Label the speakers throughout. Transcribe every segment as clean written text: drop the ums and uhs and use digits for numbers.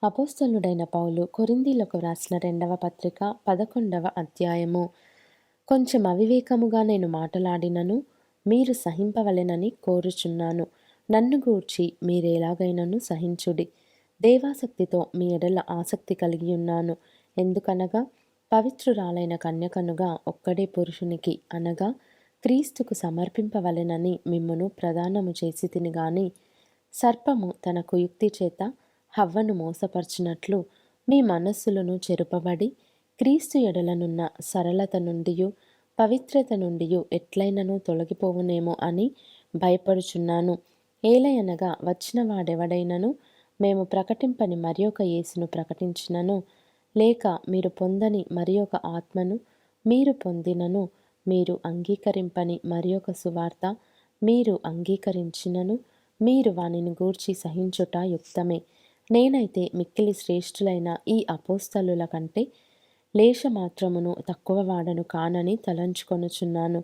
Speaker 1: అపోస్తలుడైన పౌలు కొరింథీలకు వ్రాసిన 2వ పత్రిక 11వ అధ్యాయము. కొంచెం అవివేకముగా నేను మాటలాడినను మీరు సహింపవలెనని కోరుచున్నాను. నన్ను గూర్చి మీరెలాగైనను సహించుడి. దేవాసక్తితో మీ ఎడల ఆసక్తి కలిగి ఉన్నాను. ఎందుకనగా పవిత్రురాలైన కన్యకనుగా ఒక్కడే పురుషునికి అనగా క్రీస్తుకు సమర్పింపవలెనని మిమ్మును ప్రదానము చేసి తిని గాని, సర్పము తన కుయుక్తి చేత హవ్వను మోసపర్చినట్లు మీ మనస్సులను చెరుపబడి క్రీస్తు ఎడలనున్న సరళత నుండియు పవిత్రత నుండియు ఎట్లైనను తొలగిపోవునేమో అని భయపడుచున్నాను. ఏలయనగా వచ్చిన వాడెవడైనను మేము ప్రకటింపని మరి ఒక యేసును ప్రకటించినను, లేక మీరు పొందని మరి ఒక ఆత్మను మీరు పొందినను, మీరు అంగీకరింపని మరి ఒక సువార్త మీరు అంగీకరించినను, మీరు వానిని గూర్చి సహించుట యుక్తమే. నేనైతే మిక్కిలి శ్రేష్ఠులైన ఈ అపోస్తలుల కంటే లేశమాత్రమును తక్కువ వాడను కానని తలంచుకొనుచున్నాను.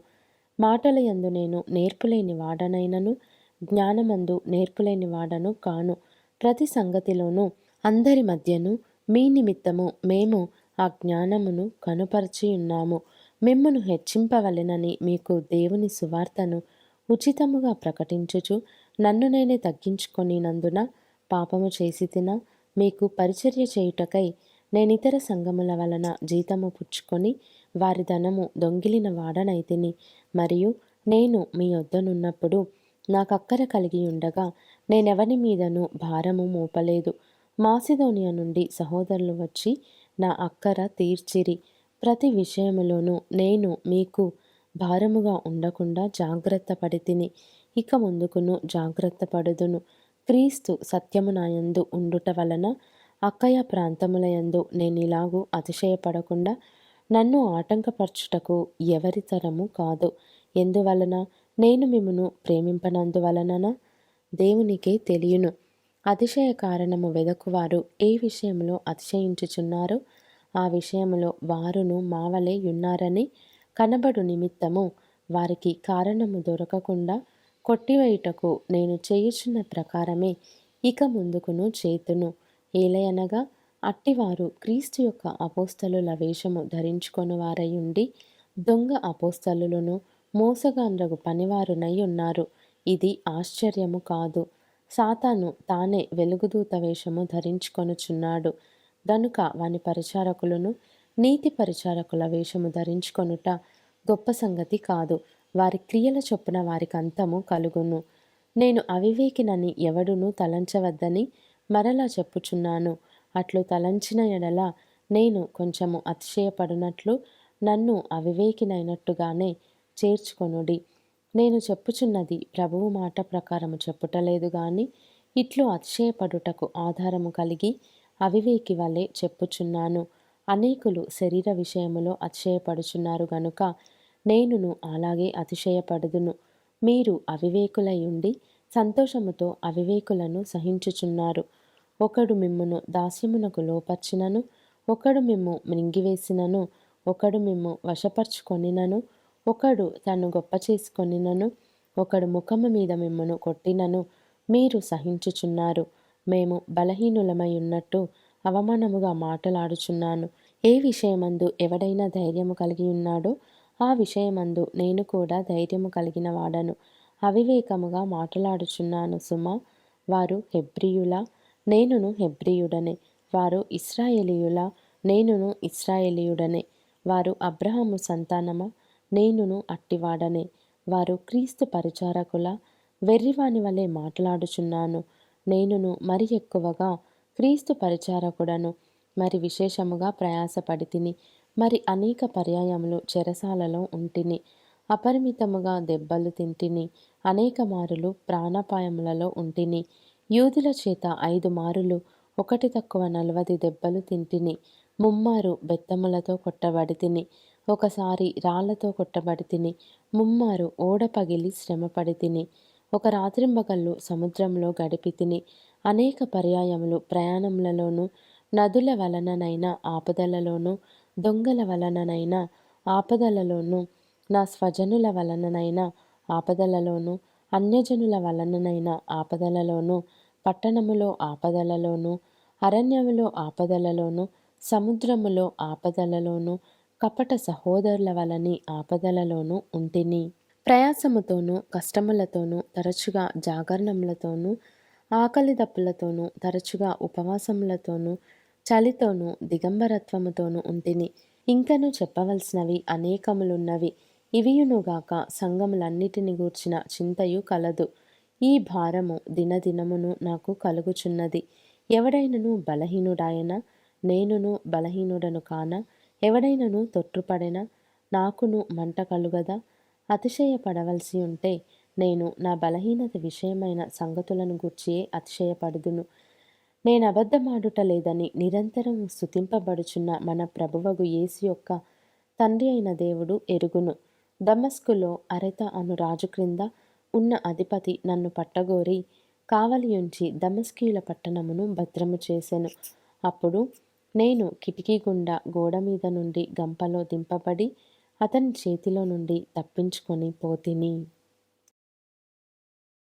Speaker 1: మాటల యందు నేను నేర్పులేని వాడనైనను, జ్ఞానమందు నేర్పులేని వాడను కాను. ప్రతి సంగతిలోనూ అందరి మధ్యను మీ నిమిత్తము మేము ఆ జ్ఞానమును కనుపరచియున్నాము. మిమ్మును హెచ్చింపవలెనని మీకు దేవుని సువార్తను ఉచితముగా ప్రకటించుచు నన్ను నేనే తగ్గించుకొనినందున పాపము చేసి తినా, మీకు పరిచర్య చేయుటకై నేనితర సంఘముల వలన జీతము పుచ్చుకొని వారి ధనము దొంగిలిన వాడనైతిని. మరియు నేను మీ వద్దనున్నప్పుడు నాకక్కర కలిగి ఉండగా నేనెవని మీదను భారము మోపలేదు. మాసిదోనియ నుండి సహోదరులు వచ్చి నా అక్కర తీర్చిరి. ప్రతి విషయములోనూ నేను మీకు భారముగా ఉండకుండా జాగ్రత్త పడితిని. ఇక ముందుకును జాగ్రత్త పడుదును. క్రీస్తు సత్యము నాయందు ఉండుట వలన అక్కయ ప్రాంతములయందు నేనిలాగూ అతిశయపడకుండా నన్ను ఆటంకపరచుటకు ఎవరి తరము కాదు. ఎందువలన నేను మిమ్మును ప్రేమింపనందువలననా దేవునికే తెలియను. అతిశయ కారణము వెదకువారు ఏ విషయంలో అతిశయించుచున్నారో ఆ విషయములో వారును మావలే యున్నారని కనబడు నిమిత్తము వారికి కారణము దొరకకుండా కొట్టివేయుటకు నేను చేయుచున్న ప్రకారమే ఇక ముందుకును చేతును. ఏలయనగా అట్టివారు క్రీస్తు యొక్క అపోస్తలుల వేషము ధరించుకొని వారయుండి దొంగ అపోస్తలులను మోసగాండ్రగు పనివారునై ఉన్నారు. ఇది ఆశ్చర్యము కాదు. సాతాను తానే వెలుగుదూత వేషము ధరించుకొనుచున్నాడు గనుక వాని పరిచారకులను నీతి పరిచారకుల వేషము ధరించుకొనుట గొప్ప సంగతి కాదు. వారి క్రియల చొప్పున వారికి అంతము కలుగును. నేను అవివేకినని ఎవడునూ తలంచవద్దని మరలా చెప్పుచున్నాను. అట్లు తలంచిన ఎడల నేను కొంచెము అతిశయపడునట్లు నన్ను అవివేకినైనట్టుగానే చేర్చుకొనుడి. నేను చెప్పుచున్నది ప్రభువు మాట ప్రకారము చెప్పుటలేదు గాని ఇట్లు అతిశయపడుటకు ఆధారము కలిగి అవివేకి వలె చెప్పుచున్నాను. అనేకులు శరీర విషయములో అతిశయపడుచున్నారు గనుక నేనును అలాగే అతిశయపడుదును. మీరు అవివేకులై ఉండి సంతోషముతో అవివేకులను సహించుచున్నారు. ఒకడు మిమ్మును దాస్యమునకు లోపర్చినను, ఒకడు మిమ్ము మృంగివేసినను, ఒకడు మిమ్ము వశపర్చుకొనినను, ఒకడు తన్ను గొప్ప చేసుకొనినను, ఒకడు ముఖము మీద మిమ్మును కొట్టినను మీరు సహించుచున్నారు. మేము బలహీనులమై ఉన్నట్టు అవమానముగా మాటలాడుచున్నాను. ఏ విషయమందు ఎవడైనా ధైర్యము కలిగి ఉన్నాడో ఆ విషయమందు నేను కూడా ధైర్యము కలిగిన వాడను. అవివేకముగా మాటలాడుచున్నాను సుమా. వారు హెబ్రీయుల, నేనును హెబ్రీయుడనే. వారు ఇశ్రాయేలీయుల, నేనును ఇశ్రాయేలీయుడనే. వారు అబ్రహాము సంతానమా, నేనును అట్టివాడనే. వారు క్రీస్తు పరిచారకుల, వెర్రివాని వలె మాట్లాడుచున్నాను. నేనును మరి ఎక్కువగా క్రీస్తు పరిచారకుడను. మరి విశేషముగా ప్రయాసపడి తిని, మరి అనేక పర్యాయములు చెరసాలలో ఉంటిని. అపరిమితముగా దెబ్బలు తింటిని. అనేక మారులు ప్రాణాపాయములలో ఉంటిని. యూదుల చేత 5 మారులు ఒకటి తక్కువ 40 దెబ్బలు తింటిని. ముమ్మారు బెత్తములతో కొట్టబడి తిని. ఒకసారి రాళ్లతో కొట్టబడి తిని. ముమ్మారు ఓడ పగిలి శ్రమపడి తిని. ఒక రాత్రింబగళ్ళు సముద్రంలో గడిపి తిని. అనేక పర్యాయములు ప్రయాణములలోనూ నదుల వలననైనా ఆపదలలోనూ దొంగల వలననైనా ఆపదలలోనూ నా స్వజనుల వలననైనా ఆపదలలోనూ అన్యజనుల వలననైనా ఆపదలలోనూ పట్టణములో ఆపదలలోనూ అరణ్యములో ఆపదలలోనూ, సముద్రములో ఆపదలలోనూ, కపట సహోదరుల వలని ఆపదలలోనూ ఉంటిని. ప్రయాసముతోనూ, కష్టములతోనూ, తరచుగా జాగరణములతోనూ, ఆకలి దప్పులతోనూ, తరచుగా ఉపవాసములతోనూ, చలితోనూ, దిగంబరత్వముతోనూ ఉంటిని. ఇంకను చెప్పవలసినవి అనేకములున్నవి. ఇవియునుగాక సంఘములన్నిటిని గూర్చిన చింతయు కలదు. ఈ భారము దినదినమును నాకు కలుగుచున్నది. ఎవడైనను బలహీనుడాయన, నేనును బలహీనుడను కానా? ఎవడైనను తొట్రుపడెనా, నాకును మంట కలుగదా? అతిశయపడవలసి ఉంటే నేను నా బలహీనత విషయమైన సంగతులను గూర్చియే అతిశయపడుదును. నేనబద్ధమాడుట లేదని నిరంతరం స్తుతింపబడుచున్న మన ప్రభువగు యేసు యొక్క తండ్రి అయిన దేవుడు ఎరుగును. దమస్కులో అరెత అను రాజు క్రింద ఉన్న అధిపతి నన్ను పట్టగోరి కావలియుంచి దమస్కీయుల పట్టణమును భద్రము చేసెను. అప్పుడు నేను కిటికీ గుండా గోడ మీద నుండి గంపలో దింపబడి అతని చేతిలో నుండి తప్పించుకొని పోతిని.